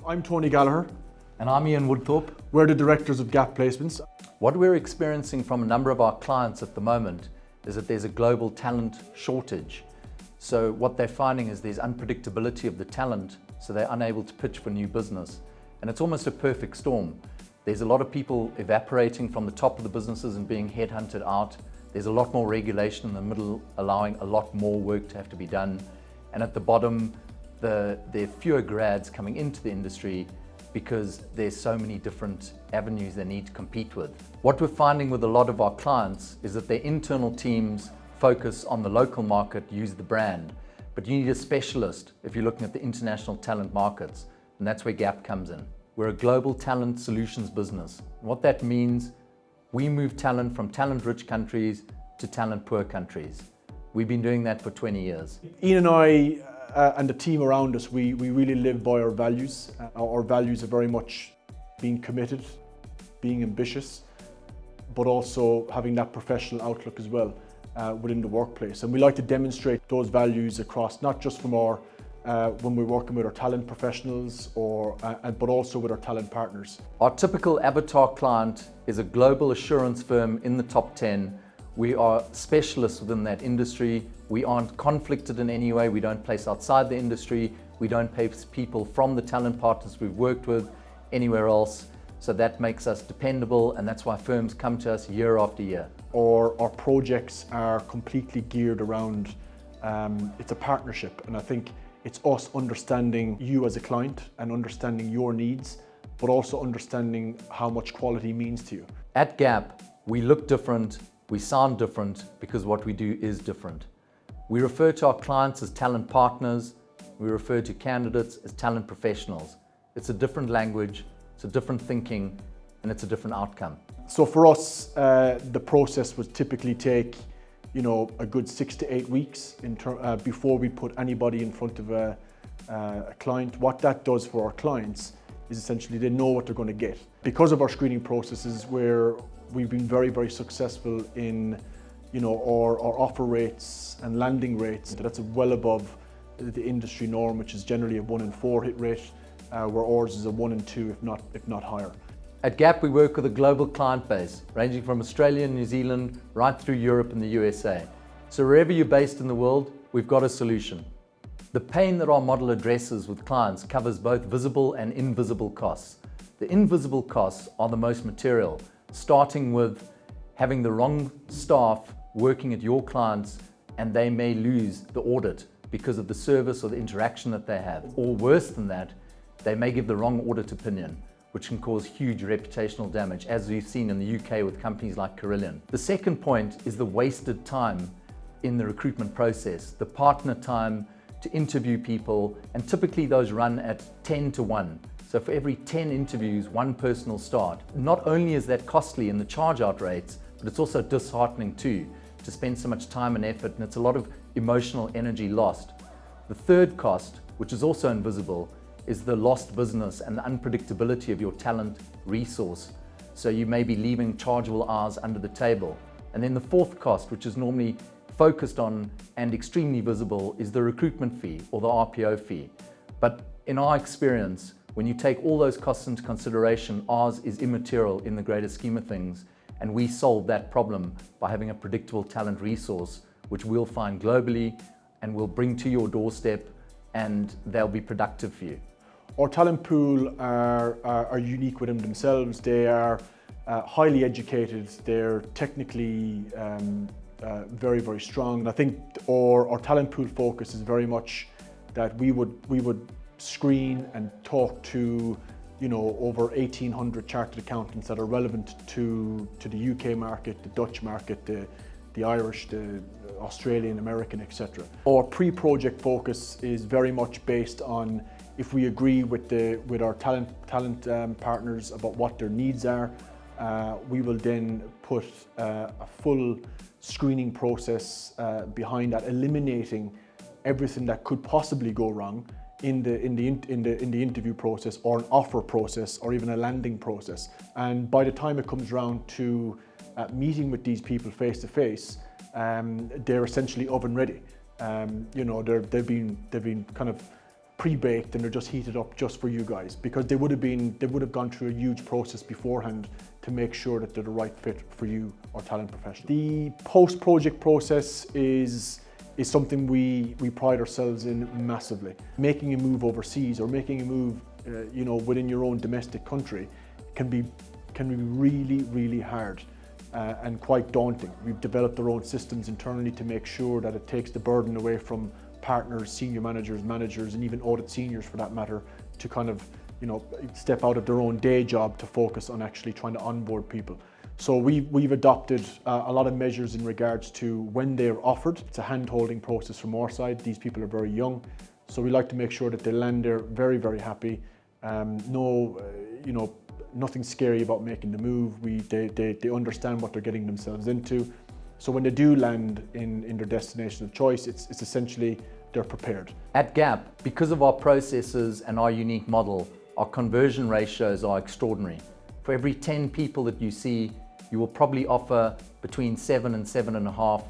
I'm Tony Gallagher. And I'm Ian Woodthorpe. We're the directors of Gap Placements. What we're experiencing from a number of our clients at the moment is that there's a global talent shortage. So what they're finding is there's unpredictability of the talent, so they're unable to pitch for new business. And it's almost a perfect storm. There's a lot of people evaporating from the top of the businesses and being headhunted out. There's a lot more regulation in the middle, allowing a lot more work to have to be done. And at the bottom, there are fewer grads coming into the industry because there's so many different avenues they need to compete with. What we're finding with a lot of our clients is that their internal teams focus on the local market, use the brand, but you need a specialist if you're looking at the international talent markets, and that's where Gap comes in. We're a global talent solutions business. And what that means, we move talent from talent-rich countries to talent-poor countries. We've been doing that for 20 years. Ian and I and the team around us, we really live by our values. Our values are very much being committed, being ambitious, but also having that professional outlook as well within the workplace. And we like to demonstrate those values across, not just from our when we're working with our talent professionals, but also with our talent partners. Our typical avatar client is a global assurance firm in the top 10. We are specialists within that industry. We aren't conflicted in any way. We don't place outside the industry. We don't place people from the talent partners we've worked with anywhere else. So that makes us dependable, and that's why firms come to us year after year. Our projects are completely geared around, it's a partnership, and I think it's us understanding you as a client and understanding your needs, but also understanding how much quality means to you. At Gap, we look different, we sound different because what we do is different. We refer to our clients as talent partners, we refer to candidates as talent professionals. It's a different language, it's a different thinking, and it's a different outcome. So for us, the process would typically take a good 6 to 8 weeks before we put anybody in front of a client. What that does for our clients is essentially they know what they're going to get. Because of our screening processes, we've been very, very successful in our offer rates and landing rates. That's well above the industry norm, which is generally a 1 in 4 hit rate, where ours is a 1 in 2, if not higher. At Gap, we work with a global client base, ranging from Australia and New Zealand, right through Europe and the USA. So wherever you're based in the world, we've got a solution. The pain that our model addresses with clients covers both visible and invisible costs. The invisible costs are the most material, starting with having the wrong staff working at your clients, and they may lose the audit because of the service or the interaction that they have. Or worse than that, they may give the wrong audit opinion, which can cause huge reputational damage, as we've seen in the UK with companies like Carillion. The second point is the wasted time in the recruitment process, the partner time to interview people, and typically those run at 10 to 1. So for every 10 interviews, one person will start. Not only is that costly in the charge out rates, but it's also disheartening too, to spend so much time and effort, and it's a lot of emotional energy lost. The third cost, which is also invisible, is the lost business and the unpredictability of your talent resource. So you may be leaving chargeable hours under the table. And then the fourth cost, which is normally focused on and extremely visible, is the recruitment fee or the RPO fee. But in our experience, when you take all those costs into consideration, ours is immaterial in the greater scheme of things. And we solve that problem by having a predictable talent resource, which we'll find globally and we'll bring to your doorstep, and they'll be productive for you. Our talent pool are unique within themselves. They are highly educated, they're technically very, very strong. And I think our talent pool focus is very much that we would screen and talk to over 1,800 chartered accountants that are relevant to the UK market, the Dutch market, the Irish, the Australian, American, etc. Our pre-project focus is very much based on if we agree with our talent partners about what their needs are, we will then put a full screening process behind that, eliminating everything that could possibly go wrong in the interview process or an offer process or even a landing process. And by the time it comes around to meeting with these people face to face, they're essentially oven ready. They've been kind of pre-baked and they're just heated up just for you guys, because they would have gone through a huge process beforehand to make sure that they're the right fit for you or talent professional. The post-project process is something we pride ourselves in massively. Making a move overseas or making a move within your own domestic country can be really, really hard and quite daunting. We've developed our own systems internally to make sure that it takes the burden away from partners, senior managers, and even audit seniors for that matter, to kind of step out of their own day job to focus on actually trying to onboard people. So we've adopted a lot of measures in regards to when they're offered. It's a hand-holding process from our side. These people are very young, so we like to make sure that they land there very, very happy. Nothing scary about making the move. They understand what they're getting themselves into. So when they do land in their destination of choice, it's essentially they're prepared. At Gap, because of our processes and our unique model, our conversion ratios are extraordinary. For every 10 people that you see, you will probably offer between 7 and 7.5.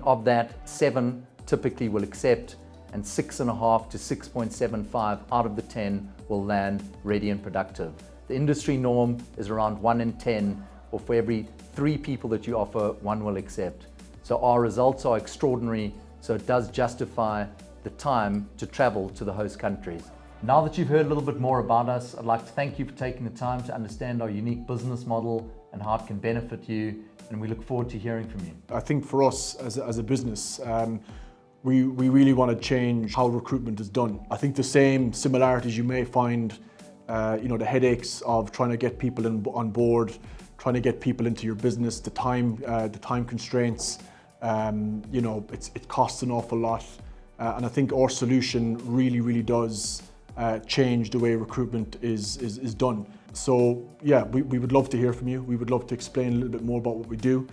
Of that, 7 typically will accept, and 6.5 to 6.75 out of the 10 will land ready and productive. The industry norm is around 1 in 10, or for every 3 people that you offer, 1 will accept. So our results are extraordinary, so it does justify the time to travel to the host countries. Now that you've heard a little bit more about us, I'd like to thank you for taking the time to understand our unique business model and how it can benefit you, and we look forward to hearing from you. I think for us as a business, we really want to change how recruitment is done. I think the same similarities you may find, the headaches of trying to get people on board, trying to get people into your business, the time constraints, it costs an awful lot. And I think our solution really does change the way recruitment is done. So yeah, we would love to hear from you. We would love to explain a little bit more about what we do.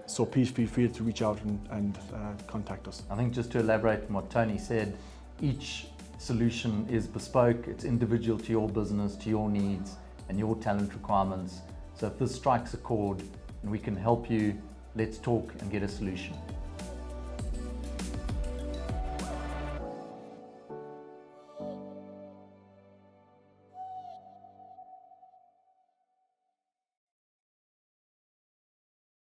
So please feel free to reach out and contact us. I think just to elaborate on what Tony said, each solution is bespoke, it's individual to your business, to your needs and your talent requirements. So if this strikes a chord and we can help you, let's talk and get a solution.